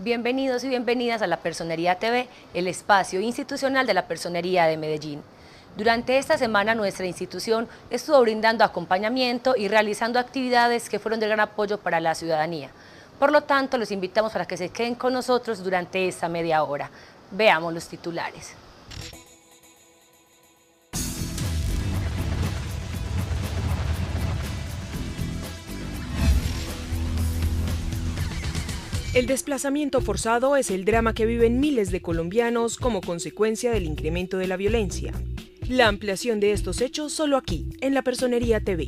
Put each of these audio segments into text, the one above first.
Bienvenidos y bienvenidas a La Personería TV, el espacio institucional de la Personería de Medellín. Durante esta semana nuestra institución estuvo brindando acompañamiento y realizando actividades que fueron de gran apoyo para la ciudadanía. Por lo tanto, los invitamos para que se queden con nosotros durante esta media hora. Veamos los titulares. El desplazamiento forzado es el drama que viven miles de colombianos como consecuencia del incremento de la violencia. La ampliación de estos hechos solo aquí, en La Personería TV.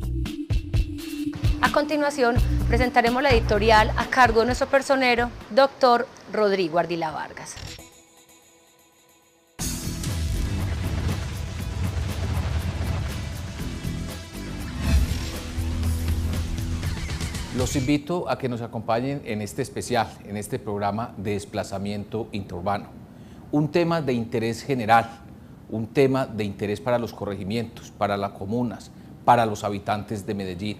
A continuación, presentaremos la editorial a cargo de nuestro personero, Dr. Rodrigo Ardila Vargas. Los invito a que nos acompañen en este especial, en este programa de desplazamiento interurbano. Un tema de interés general, un tema de interés para los corregimientos, para las comunas, para los habitantes de Medellín,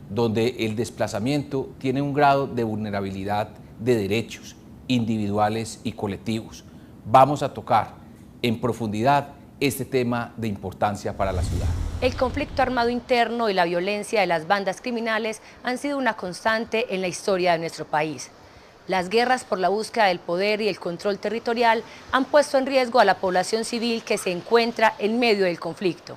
donde el desplazamiento tiene un grado de vulnerabilidad de derechos individuales y colectivos. Vamos a tocar en profundidad este tema de importancia para la ciudad. El conflicto armado interno y la violencia de las bandas criminales han sido una constante en la historia de nuestro país. Las guerras por la búsqueda del poder y el control territorial han puesto en riesgo a la población civil que se encuentra en medio del conflicto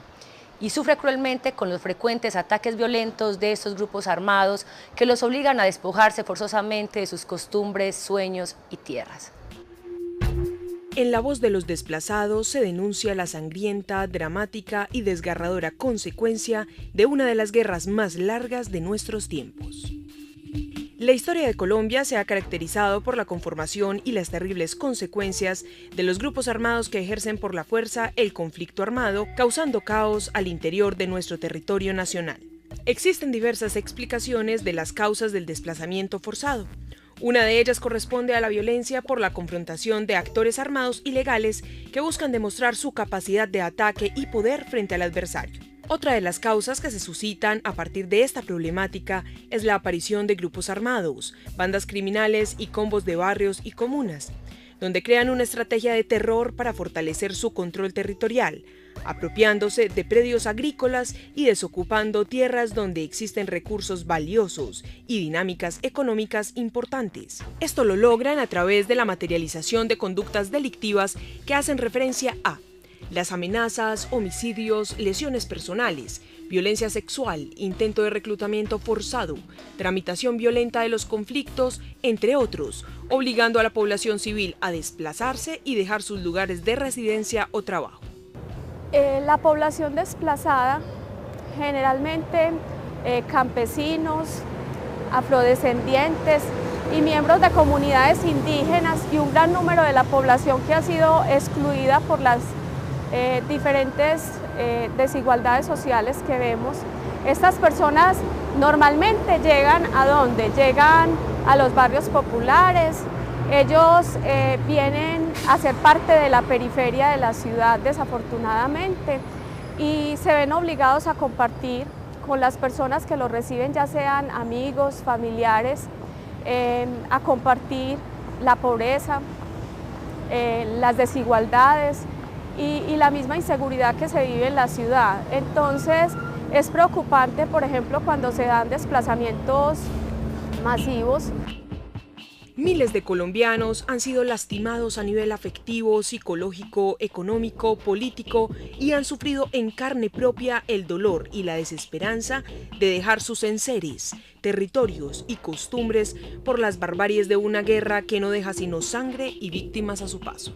y sufre cruelmente con los frecuentes ataques violentos de estos grupos armados que los obligan a despojarse forzosamente de sus costumbres, sueños y tierras. En la voz de los desplazados se denuncia la sangrienta, dramática y desgarradora consecuencia de una de las guerras más largas de nuestros tiempos. La historia de Colombia se ha caracterizado por la conformación y las terribles consecuencias de los grupos armados que ejercen por la fuerza el conflicto armado, causando caos al interior de nuestro territorio nacional. Existen diversas explicaciones de las causas del desplazamiento forzado. Una de ellas corresponde a la violencia por la confrontación de actores armados ilegales que buscan demostrar su capacidad de ataque y poder frente al adversario. Otra de las causas que se suscitan a partir de esta problemática es la aparición de grupos armados, bandas criminales y combos de barrios y comunas, donde crean una estrategia de terror para fortalecer su control territorial, apropiándose de predios agrícolas y desocupando tierras donde existen recursos valiosos y dinámicas económicas importantes. Esto lo logran a través de la materialización de conductas delictivas que hacen referencia a las amenazas, homicidios, lesiones personales, violencia sexual, intento de reclutamiento forzado, tramitación violenta de los conflictos, entre otros, obligando a la población civil a desplazarse y dejar sus lugares de residencia o trabajo. La población desplazada, generalmente campesinos, afrodescendientes y miembros de comunidades indígenas y un gran número de la población que ha sido excluida por las diferentes desigualdades sociales que vemos. Estas personas normalmente llegan ¿a dónde? Llegan a los barrios populares. Ellos vienen a ser parte de la periferia de la ciudad, desafortunadamente, y se ven obligados a compartir con las personas que los reciben, ya sean amigos, familiares, a compartir la pobreza, las desigualdades y la misma inseguridad que se vive en la ciudad. Entonces, es preocupante, por ejemplo, cuando se dan desplazamientos masivos. Miles de colombianos han sido lastimados a nivel afectivo, psicológico, económico, político y han sufrido en carne propia el dolor y la desesperanza de dejar sus enseres, territorios y costumbres por las barbaries de una guerra que no deja sino sangre y víctimas a su paso.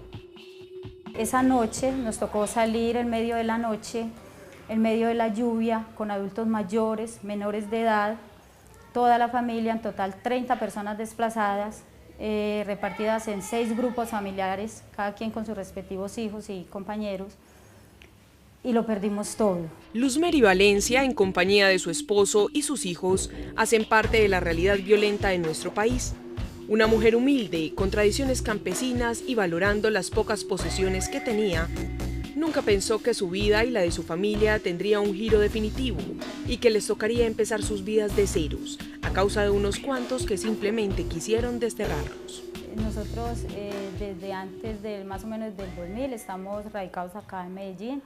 Esa noche nos tocó salir en medio de la noche, en medio de la lluvia, con adultos mayores, menores de edad, toda la familia, en total 30 personas desplazadas, repartidas en 6 grupos familiares, cada quien con sus respectivos hijos y compañeros, y lo perdimos todo. Luzmeri Valencia, en compañía de su esposo y sus hijos, hacen parte de la realidad violenta de nuestro país. Una mujer humilde, con tradiciones campesinas y valorando las pocas posesiones que tenía, nunca pensó que su vida y la de su familia tendría un giro definitivo y que les tocaría empezar sus vidas de ceros, a causa de unos cuantos que simplemente quisieron desterrarlos. Nosotros desde antes del más o menos del 2000 estamos radicados acá en Medellín.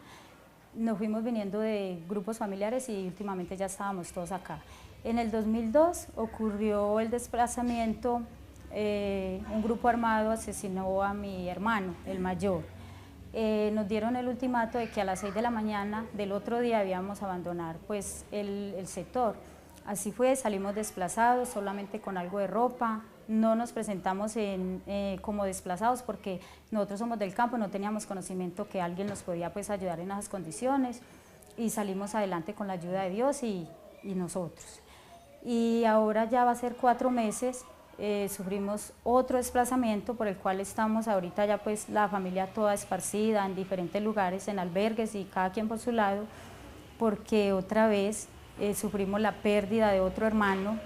Nos fuimos viniendo de grupos familiares y últimamente ya estábamos todos acá. En el 2002 ocurrió el desplazamiento, un grupo armado asesinó a mi hermano, el mayor. Nos dieron el ultimato de que a las 6 de la mañana del otro día debíamos abandonar pues, el sector. Así fue, salimos desplazados solamente con algo de ropa, no nos presentamos como desplazados porque nosotros somos del campo, no teníamos conocimiento que alguien nos podía pues, ayudar en esas condiciones y salimos adelante con la ayuda de Dios y nosotros. Y ahora ya va a ser 4 meses, sufrimos otro desplazamiento por el cual estamos ahorita ya pues la familia toda esparcida en diferentes lugares, en albergues y cada quien por su lado, porque otra vez sufrimos la pérdida de otro hermano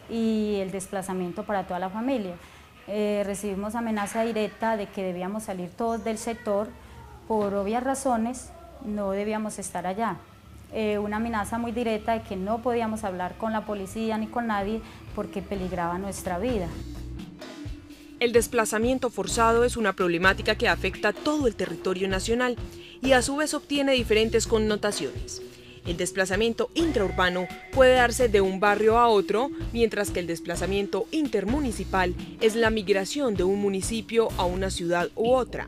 y el desplazamiento para toda la familia. Recibimos amenaza directa de que debíamos salir todos del sector, por obvias razones no debíamos estar allá. Una amenaza muy directa de que no podíamos hablar con la policía ni con nadie porque peligraba nuestra vida. El desplazamiento forzado es una problemática que afecta a todo el territorio nacional y a su vez obtiene diferentes connotaciones. El desplazamiento intraurbano puede darse de un barrio a otro, mientras que el desplazamiento intermunicipal es la migración de un municipio a una ciudad u otra.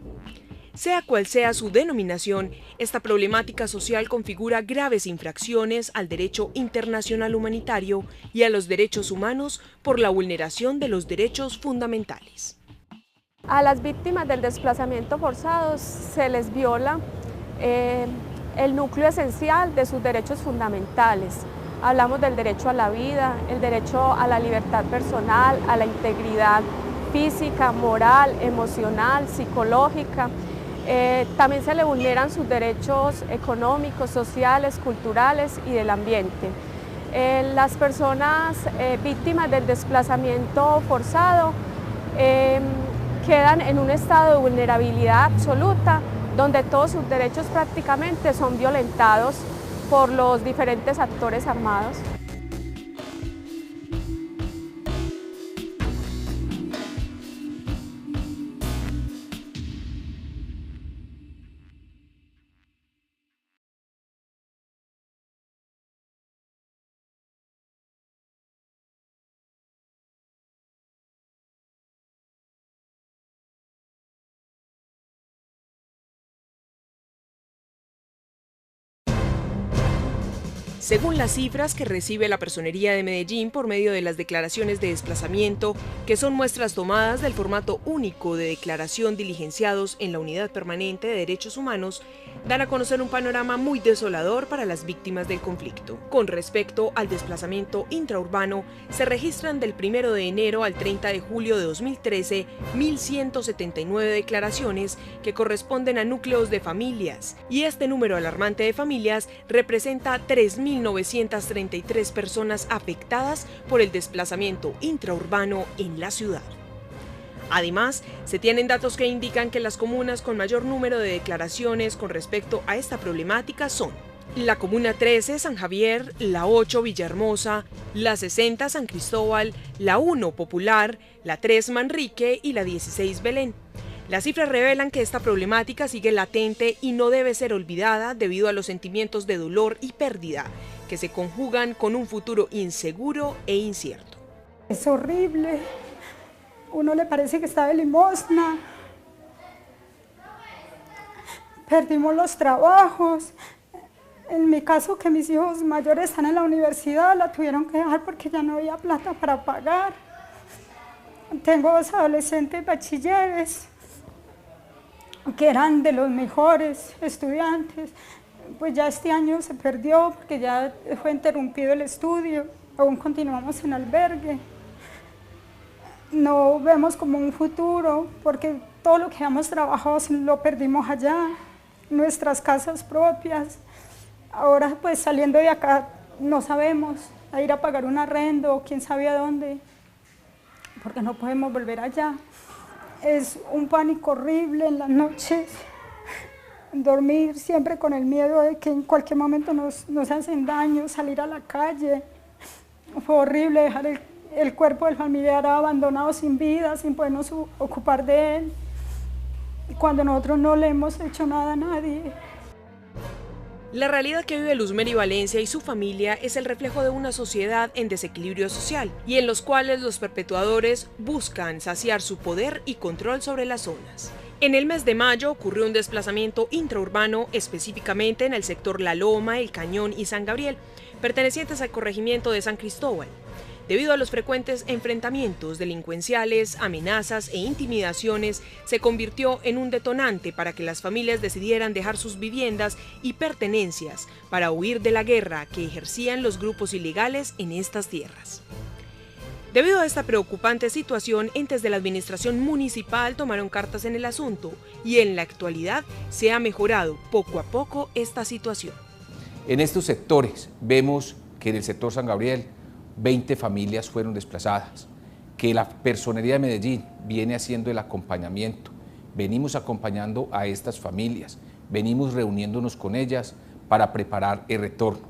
Sea cual sea su denominación, esta problemática social configura graves infracciones al derecho internacional humanitario y a los derechos humanos por la vulneración de los derechos fundamentales. A las víctimas del desplazamiento forzado se les viola el núcleo esencial de sus derechos fundamentales. Hablamos del derecho a la vida, el derecho a la libertad personal, a la integridad física, moral, emocional, psicológica. También se le vulneran sus derechos económicos, sociales, culturales y del ambiente. Las personas víctimas del desplazamiento forzado quedan en un estado de vulnerabilidad absoluta, donde todos sus derechos prácticamente son violentados por los diferentes actores armados. Según las cifras que recibe la Personería de Medellín por medio de las declaraciones de desplazamiento, que son muestras tomadas del formato único de declaración diligenciados en la Unidad Permanente de Derechos Humanos, dan a conocer un panorama muy desolador para las víctimas del conflicto. Con respecto al desplazamiento intraurbano, se registran del 1 de enero al 30 de julio de 2013 1.179 declaraciones que corresponden a núcleos de familias, y este número alarmante de familias representa 3.933 personas afectadas por el desplazamiento intraurbano en la ciudad. Además, se tienen datos que indican que las comunas con mayor número de declaraciones con respecto a esta problemática son la Comuna 13, San Javier, la 8, Villahermosa, la 60, San Cristóbal, la 1, Popular, la 3, Manrique y la 16, Belén. Las cifras revelan que esta problemática sigue latente y no debe ser olvidada debido a los sentimientos de dolor y pérdida que se conjugan con un futuro inseguro e incierto. Es horrible. Uno le parece que está de limosna. Perdimos los trabajos. En mi caso, que mis hijos mayores están en la universidad, la tuvieron que dejar porque ya no había plata para pagar. Tengo 2 adolescentes bachilleres que eran de los mejores estudiantes. Pues ya este año se perdió porque ya fue interrumpido el estudio. Aún continuamos en albergue. No vemos como un futuro porque todo lo que hemos trabajado lo perdimos allá, nuestras casas propias. Ahora pues saliendo de acá no sabemos a ir a pagar un arrendo, quién sabe a dónde, porque no podemos volver allá. Es un pánico horrible en las noches, dormir siempre con el miedo de que en cualquier momento nos hacen daño, salir a la calle. Fue horrible dejar el cuerpo del familiar abandonado sin vida, sin podernos ocupar de él, cuando nosotros no le hemos hecho nada a nadie. La realidad que vive Luzmeri Valencia y su familia es el reflejo de una sociedad en desequilibrio social y en los cuales los perpetuadores buscan saciar su poder y control sobre las zonas. En el mes de mayo ocurrió un desplazamiento intraurbano, específicamente en el sector La Loma, El Cañón y San Gabriel, pertenecientes al corregimiento de San Cristóbal. Debido a los frecuentes enfrentamientos delincuenciales, amenazas e intimidaciones, se convirtió en un detonante para que las familias decidieran dejar sus viviendas y pertenencias para huir de la guerra que ejercían los grupos ilegales en estas tierras. Debido a esta preocupante situación, entes de la administración municipal tomaron cartas en el asunto y en la actualidad se ha mejorado poco a poco esta situación. En estos sectores vemos que en el sector San Gabriel 20 familias fueron desplazadas, que la Personería de Medellín viene haciendo el acompañamiento. Venimos acompañando a estas familias, venimos reuniéndonos con ellas para preparar el retorno.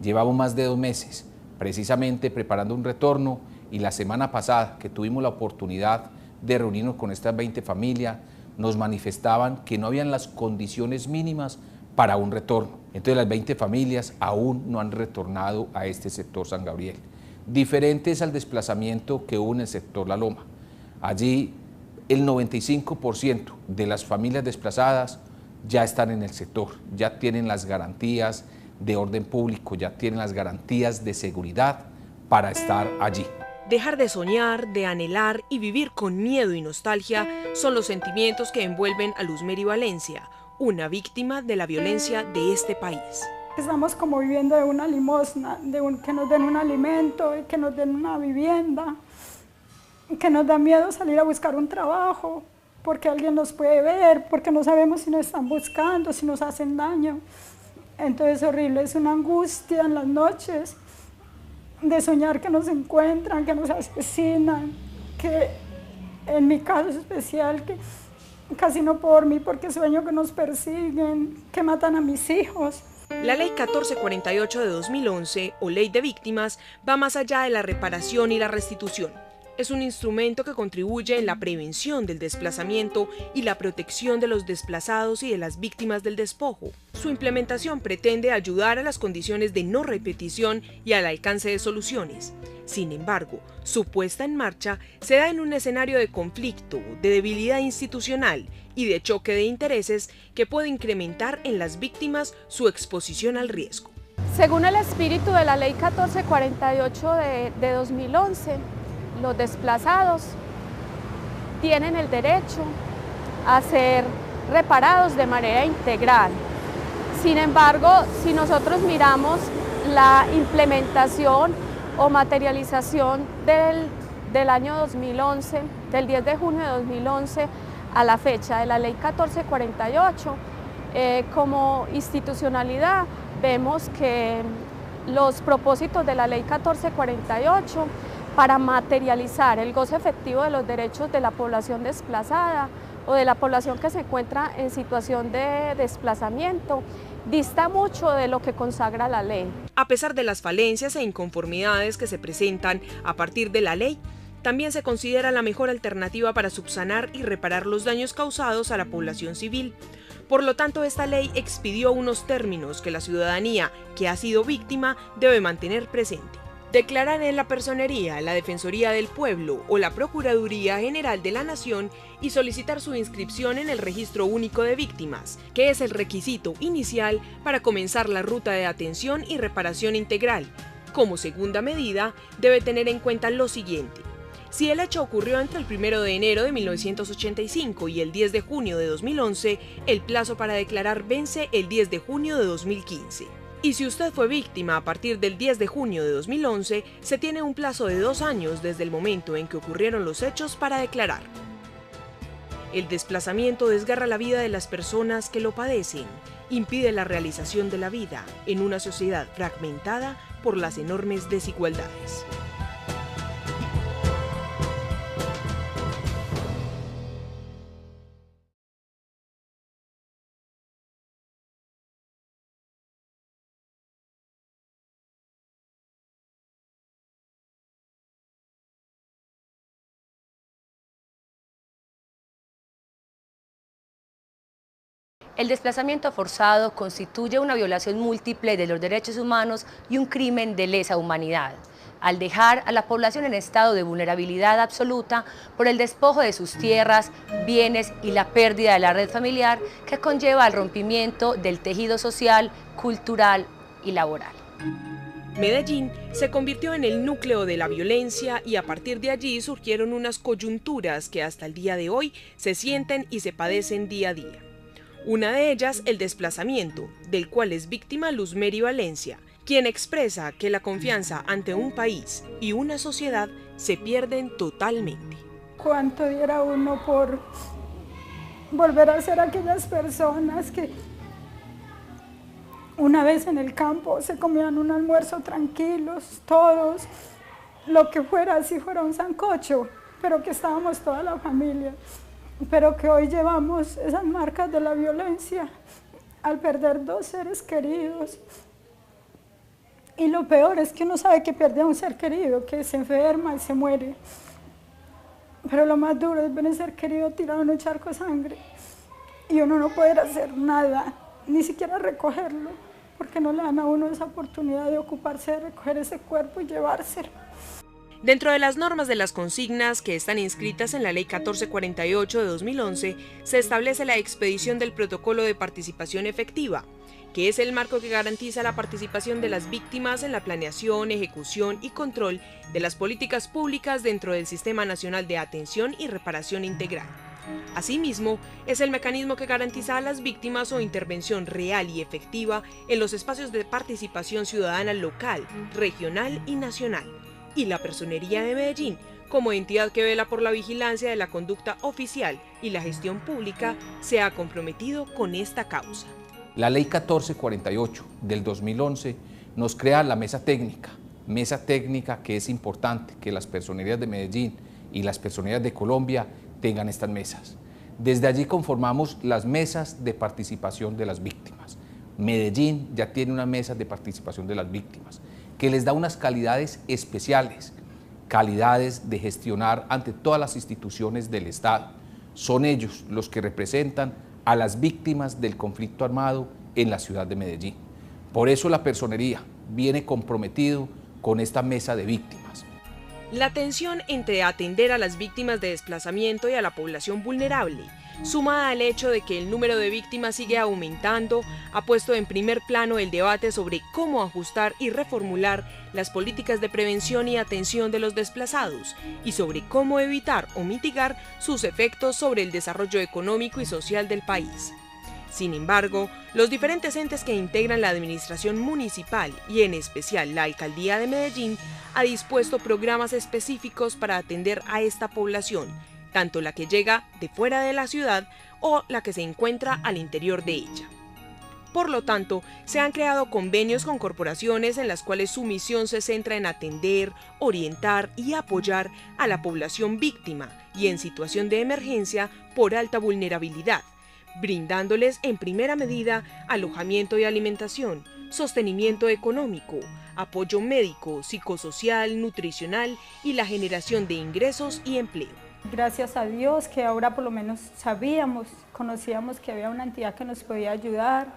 Llevamos más de 2 meses precisamente preparando un retorno y la semana pasada que tuvimos la oportunidad de reunirnos con estas 20 familias, nos manifestaban que no habían las condiciones mínimas para un retorno. Entonces las 20 familias aún no han retornado a este sector San Gabriel. Diferente es al desplazamiento que hubo en el sector La Loma. Allí el 95% de las familias desplazadas ya están en el sector, ya tienen las garantías de orden público, ya tienen las garantías de seguridad para estar allí. Dejar de soñar, de anhelar y vivir con miedo y nostalgia son los sentimientos que envuelven a Luzmeri Valencia, una víctima de la violencia de este país. Estamos como viviendo de una limosna, que nos den un alimento, que nos den una vivienda, que nos da miedo salir a buscar un trabajo, porque alguien nos puede ver, porque no sabemos si nos están buscando, si nos hacen daño. Entonces es horrible, es una angustia en las noches de soñar que nos encuentran, que nos asesinan, que en mi caso especial, que casi no puedo dormir porque sueño que nos persiguen, que matan a mis hijos. La Ley 1448 de 2011, o Ley de Víctimas, va más allá de la reparación y la restitución. Es un instrumento que contribuye en la prevención del desplazamiento y la protección de los desplazados y de las víctimas del despojo. Su implementación pretende ayudar a las condiciones de no repetición y al alcance de soluciones. Sin embargo, su puesta en marcha se da en un escenario de conflicto, de debilidad institucional y de choque de intereses que puede incrementar en las víctimas su exposición al riesgo. Según el espíritu de la Ley 1448 de 2011, los desplazados tienen el derecho a ser reparados de manera integral. Sin embargo, si nosotros miramos la implementación o materialización del año 2011, del 10 de junio de 2011 a la fecha de la Ley 1448, como institucionalidad vemos que los propósitos de la Ley 1448 para materializar el goce efectivo de los derechos de la población desplazada o de la población que se encuentra en situación de desplazamiento, dista mucho de lo que consagra la ley. A pesar de las falencias e inconformidades que se presentan a partir de la ley, también se considera la mejor alternativa para subsanar y reparar los daños causados a la población civil. Por lo tanto, esta ley expidió unos términos que la ciudadanía que ha sido víctima debe mantener presente. Declarar en la Personería, la Defensoría del Pueblo o la Procuraduría General de la Nación y solicitar su inscripción en el Registro Único de Víctimas, que es el requisito inicial para comenzar la ruta de atención y reparación integral. Como segunda medida, debe tener en cuenta lo siguiente. Si el hecho ocurrió entre el 1 de enero de 1985 y el 10 de junio de 2011, el plazo para declarar vence el 10 de junio de 2015. Y si usted fue víctima a partir del 10 de junio de 2011, se tiene un plazo de 2 años desde el momento en que ocurrieron los hechos para declarar. El desplazamiento desgarra la vida de las personas que lo padecen, impide la realización de la vida en una sociedad fragmentada por las enormes desigualdades. El desplazamiento forzado constituye una violación múltiple de los derechos humanos y un crimen de lesa humanidad, al dejar a la población en estado de vulnerabilidad absoluta por el despojo de sus tierras, bienes y la pérdida de la red familiar que conlleva el rompimiento del tejido social, cultural y laboral. Medellín se convirtió en el núcleo de la violencia y a partir de allí surgieron unas coyunturas que hasta el día de hoy se sienten y se padecen día a día. Una de ellas, el desplazamiento, del cual es víctima Luzmeri Valencia, quien expresa que la confianza ante un país y una sociedad se pierden totalmente. ¿Cuánto diera uno por volver a ser aquellas personas que una vez en el campo se comían un almuerzo tranquilos, todos, lo que fuera, si fuera un sancocho, pero que estábamos toda la familia, pero que hoy llevamos esas marcas de la violencia al perder 2 seres queridos? Y lo peor es que uno sabe que pierde a un ser querido, que se enferma y se muere. Pero lo más duro es ver a ser querido tirado en un charco de sangre y uno no poder hacer nada, ni siquiera recogerlo, porque no le dan a uno esa oportunidad de ocuparse de recoger ese cuerpo y llevárselo. Dentro de las normas de las consignas que están inscritas en la Ley 1448 de 2011, se establece la expedición del Protocolo de Participación Efectiva, que es el marco que garantiza la participación de las víctimas en la planeación, ejecución y control de las políticas públicas dentro del Sistema Nacional de Atención y Reparación Integral. Asimismo, es el mecanismo que garantiza a las víctimas su intervención real y efectiva en los espacios de participación ciudadana local, regional y nacional, y la Personería de Medellín, como entidad que vela por la vigilancia de la conducta oficial y la gestión pública, se ha comprometido con esta causa. La Ley 1448 del 2011 nos crea la mesa técnica que es importante que las personerías de Medellín y las personerías de Colombia tengan estas mesas. Desde allí conformamos las mesas de participación de las víctimas. Medellín ya tiene una mesa de participación de las víctimas que les da unas calidades especiales, calidades de gestionar ante todas las instituciones del Estado. Son ellos los que representan a las víctimas del conflicto armado en la ciudad de Medellín. Por eso la personería viene comprometido con esta mesa de víctimas. La tensión entre atender a las víctimas de desplazamiento y a la población vulnerable, sumada al hecho de que el número de víctimas sigue aumentando, ha puesto en primer plano el debate sobre cómo ajustar y reformular las políticas de prevención y atención de los desplazados y sobre cómo evitar o mitigar sus efectos sobre el desarrollo económico y social del país. Sin embargo, los diferentes entes que integran la administración municipal y en especial la Alcaldía de Medellín ha dispuesto programas específicos para atender a esta población, tanto la que llega de fuera de la ciudad o la que se encuentra al interior de ella. Por lo tanto, se han creado convenios con corporaciones en las cuales su misión se centra en atender, orientar y apoyar a la población víctima y en situación de emergencia por alta vulnerabilidad, brindándoles en primera medida alojamiento y alimentación, sostenimiento económico, apoyo médico, psicosocial, nutricional y la generación de ingresos y empleo. Gracias a Dios que ahora por lo menos conocíamos que había una entidad que nos podía ayudar.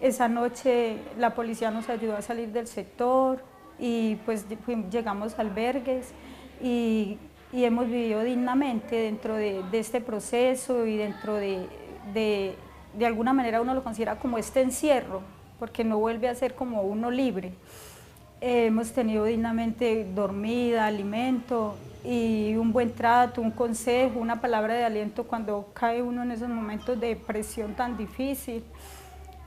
Esa noche la policía nos ayudó a salir del sector y pues llegamos a albergues y hemos vivido dignamente dentro de este proceso y dentro de alguna manera uno lo considera como este encierro, porque no vuelve a ser como uno libre. Hemos tenido dignamente dormida, alimento y un buen trato, un consejo, una palabra de aliento cuando cae uno en esos momentos de presión tan difícil.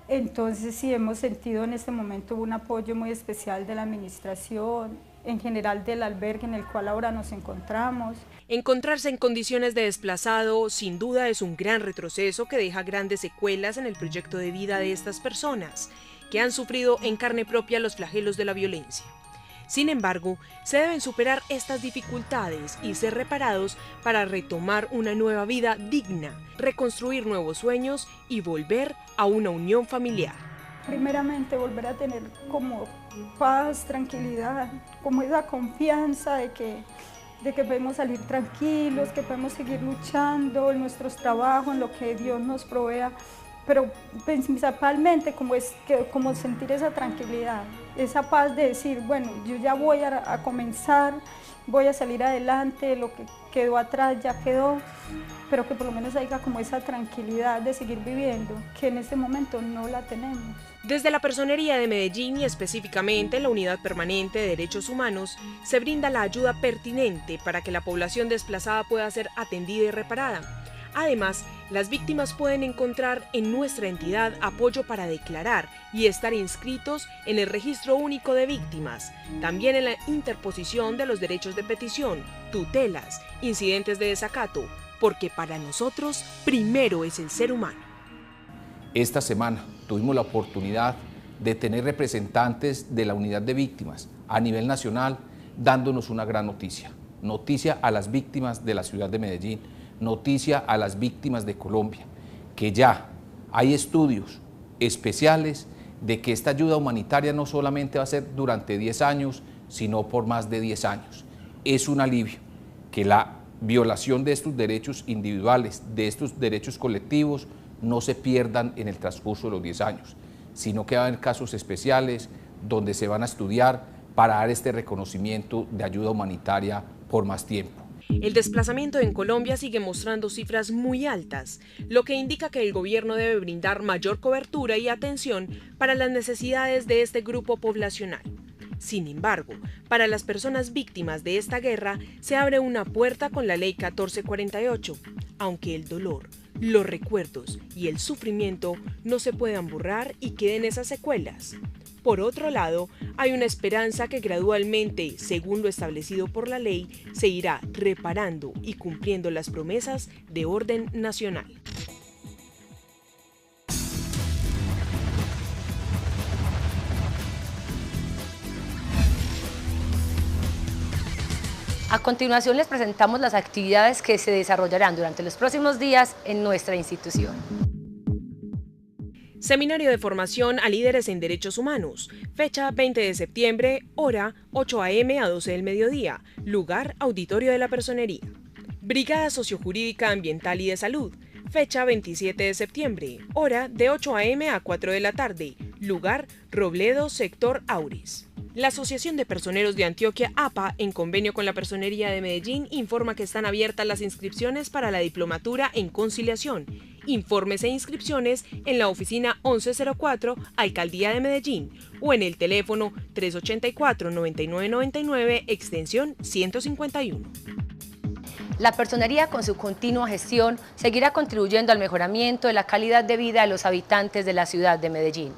Entonces sí hemos sentido en este momento un apoyo muy especial de la administración, en general del albergue en el cual ahora nos encontramos. Encontrarse en condiciones de desplazado sin duda es un gran retroceso que deja grandes secuelas en el proyecto de vida de estas personas, que han sufrido en carne propia los flagelos de la violencia. Sin embargo, se deben superar estas dificultades y ser reparados para retomar una nueva vida digna, reconstruir nuevos sueños y volver a una unión familiar. Primeramente, volver a tener como paz, tranquilidad, como esa confianza de que podemos salir tranquilos, que podemos seguir luchando en nuestros trabajos, en lo que Dios nos provea, pero principalmente como sentir esa tranquilidad, esa paz de decir, bueno, yo ya voy a comenzar, voy a salir adelante, lo que quedó atrás ya quedó, pero que por lo menos haya como esa tranquilidad de seguir viviendo, que en este momento no la tenemos. Desde la Personería de Medellín y específicamente la Unidad Permanente de Derechos Humanos, se brinda la ayuda pertinente para que la población desplazada pueda ser atendida y reparada. Además, las víctimas pueden encontrar en nuestra entidad apoyo para declarar y estar inscritos en el Registro Único de Víctimas, también en la interposición de los derechos de petición, tutelas, incidentes de desacato, porque para nosotros primero es el ser humano. Esta semana tuvimos la oportunidad de tener representantes de la unidad de víctimas a nivel nacional dándonos una gran noticia. Noticia a las víctimas de la ciudad de Medellín, noticia a las víctimas de Colombia, que ya hay estudios especiales de que esta ayuda humanitaria no solamente va a ser durante 10 años, sino por más de 10 años. Es un alivio que la violación de estos derechos individuales, de estos derechos colectivos, no se pierdan en el transcurso de los 10 años, sino que va a haber casos especiales donde se van a estudiar para dar este reconocimiento de ayuda humanitaria por más tiempo. El desplazamiento en Colombia sigue mostrando cifras muy altas, lo que indica que el gobierno debe brindar mayor cobertura y atención para las necesidades de este grupo poblacional. Sin embargo, para las personas víctimas de esta guerra se abre una puerta con la Ley 1448, aunque el dolor, los recuerdos y el sufrimiento no se puedan borrar y queden esas secuelas. Por otro lado, hay una esperanza que gradualmente, según lo establecido por la ley, se irá reparando y cumpliendo las promesas de orden nacional. A continuación les presentamos las actividades que se desarrollarán durante los próximos días en nuestra institución. Seminario de formación a líderes en derechos humanos, fecha 20 de septiembre, hora 8 a.m. a 12 del mediodía, lugar Auditorio de la Personería. Brigada Sociojurídica Ambiental y de Salud, fecha 27 de septiembre, hora de 8 a.m. a 4 de la tarde, lugar Robledo, sector Auris. La Asociación de Personeros de Antioquia, APA, en convenio con la Personería de Medellín, informa que están abiertas las inscripciones para la diplomatura en conciliación. Informes e inscripciones en la oficina 1104, Alcaldía de Medellín, o en el teléfono 384-9999, extensión 151. La Personería, con su continua gestión, seguirá contribuyendo al mejoramiento de la calidad de vida de los habitantes de la ciudad de Medellín.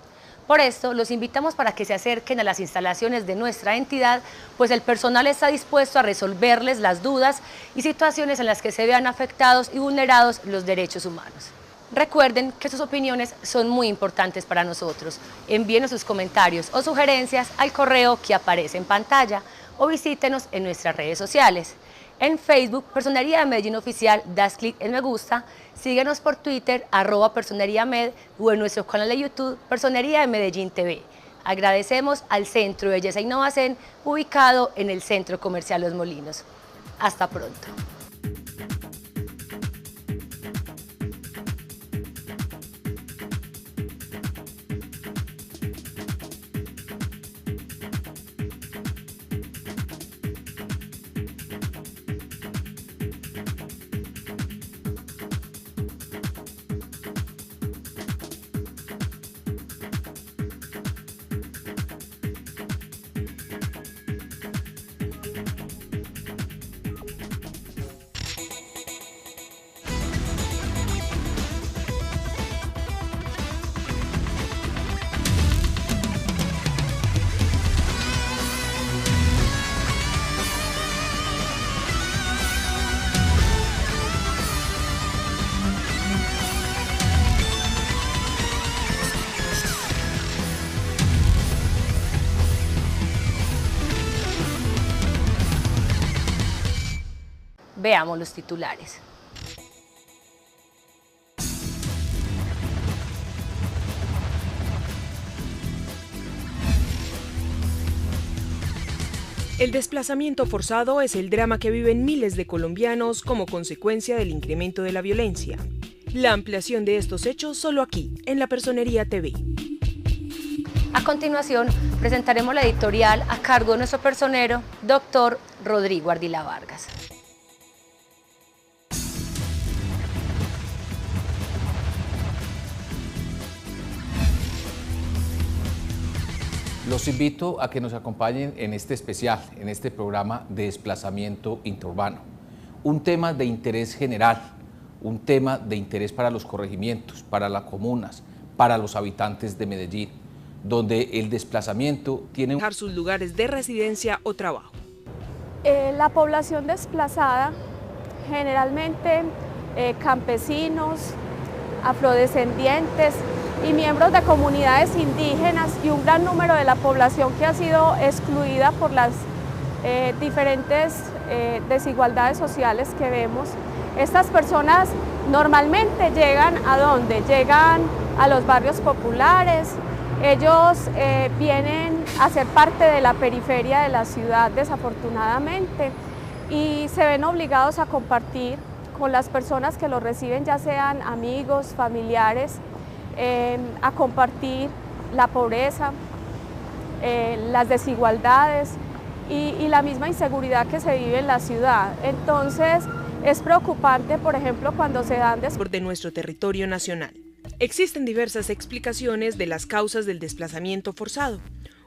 Por esto, los invitamos para que se acerquen a las instalaciones de nuestra entidad, pues el personal está dispuesto a resolverles las dudas y situaciones en las que se vean afectados y vulnerados los derechos humanos. Recuerden que sus opiniones son muy importantes para nosotros. Envíenos sus comentarios o sugerencias al correo que aparece en pantalla o visítenos en nuestras redes sociales. En Facebook, Personería de Medellín Oficial, das clic en me gusta, síguenos por Twitter, @personeriamed, o en nuestro canal de YouTube, Personería de Medellín TV. Agradecemos al Centro de Belleza e Innovación, ubicado en el Centro Comercial Los Molinos. Hasta pronto. Veamos los titulares. El desplazamiento forzado es el drama que viven miles de colombianos como consecuencia del incremento de la violencia. La ampliación de estos hechos solo aquí, en La Personería TV. A continuación, presentaremos la editorial a cargo de nuestro personero, doctor Rodrigo Ardila Vargas. Los invito a que nos acompañen en este especial, en este programa de desplazamiento interurbano. Un tema de interés general, un tema de interés para los corregimientos, para las comunas, para los habitantes de Medellín, donde el desplazamiento tiene Dejar sus lugares de residencia o trabajo. La población desplazada, generalmente campesinos, afrodescendientes y miembros de comunidades indígenas y un gran número de la población que ha sido excluida por las diferentes desigualdades sociales que vemos. Estas personas normalmente llegan ¿a dónde? Llegan a los barrios populares, ellos vienen a ser parte de la periferia de la ciudad desafortunadamente y se ven obligados a compartir con las personas que los reciben, ya sean amigos, familiares, a compartir la pobreza, las desigualdades y la misma inseguridad que se vive en la ciudad. Entonces, es preocupante, por ejemplo, cuando se dan de nuestro territorio nacional. Existen diversas explicaciones de las causas del desplazamiento forzado.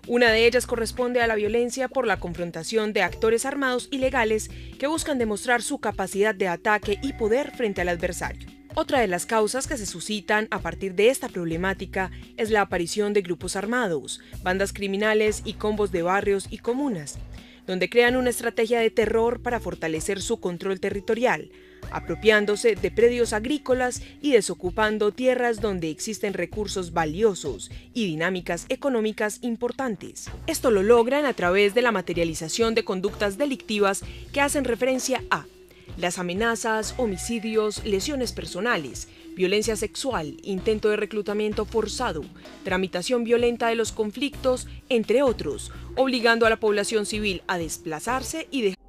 Una de ellas corresponde a la violencia por la confrontación de actores armados ilegales que buscan demostrar su capacidad de ataque y poder frente al adversario. Otra de las causas que se suscitan a partir de esta problemática es la aparición de grupos armados, bandas criminales y combos de barrios y comunas, donde crean una estrategia de terror para fortalecer su control territorial, apropiándose de predios agrícolas y desocupando tierras donde existen recursos valiosos y dinámicas económicas importantes. Esto lo logran a través de la materialización de conductas delictivas que hacen referencia a las amenazas, homicidios, lesiones personales, violencia sexual, intento de reclutamiento forzado, tramitación violenta de los conflictos, entre otros, obligando a la población civil a desplazarse y dejar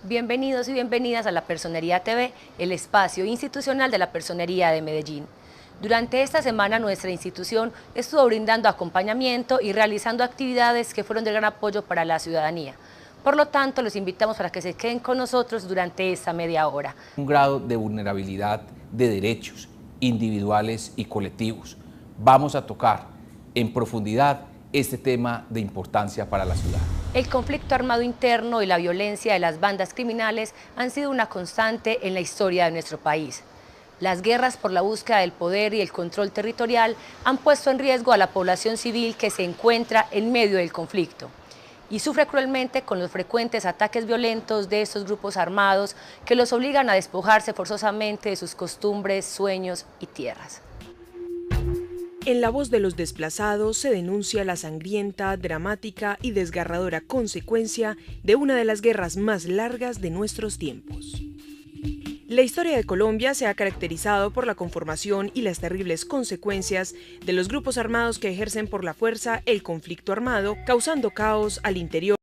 Bienvenidos y bienvenidas a La Personería TV, el espacio institucional de la Personería de Medellín. Durante esta semana nuestra institución estuvo brindando acompañamiento y realizando actividades que fueron de gran apoyo para la ciudadanía. Por lo tanto, los invitamos para que se queden con nosotros durante esta media hora. un grado de vulnerabilidad de derechos individuales y colectivos. Vamos a tocar en profundidad este tema de importancia para la ciudad. El conflicto armado interno y la violencia de las bandas criminales han sido una constante en la historia de nuestro país. Las guerras por la búsqueda del poder y el control territorial han puesto en riesgo a la población civil que se encuentra en medio del conflicto y sufre cruelmente con los frecuentes ataques violentos de estos grupos armados que los obligan a despojarse forzosamente de sus costumbres, sueños y tierras. En La Voz de los Desplazados se denuncia la sangrienta, dramática y desgarradora consecuencia de una de las guerras más largas de nuestros tiempos. La historia de Colombia se ha caracterizado por la conformación y las terribles consecuencias de los grupos armados que ejercen por la fuerza el conflicto armado, causando caos al interior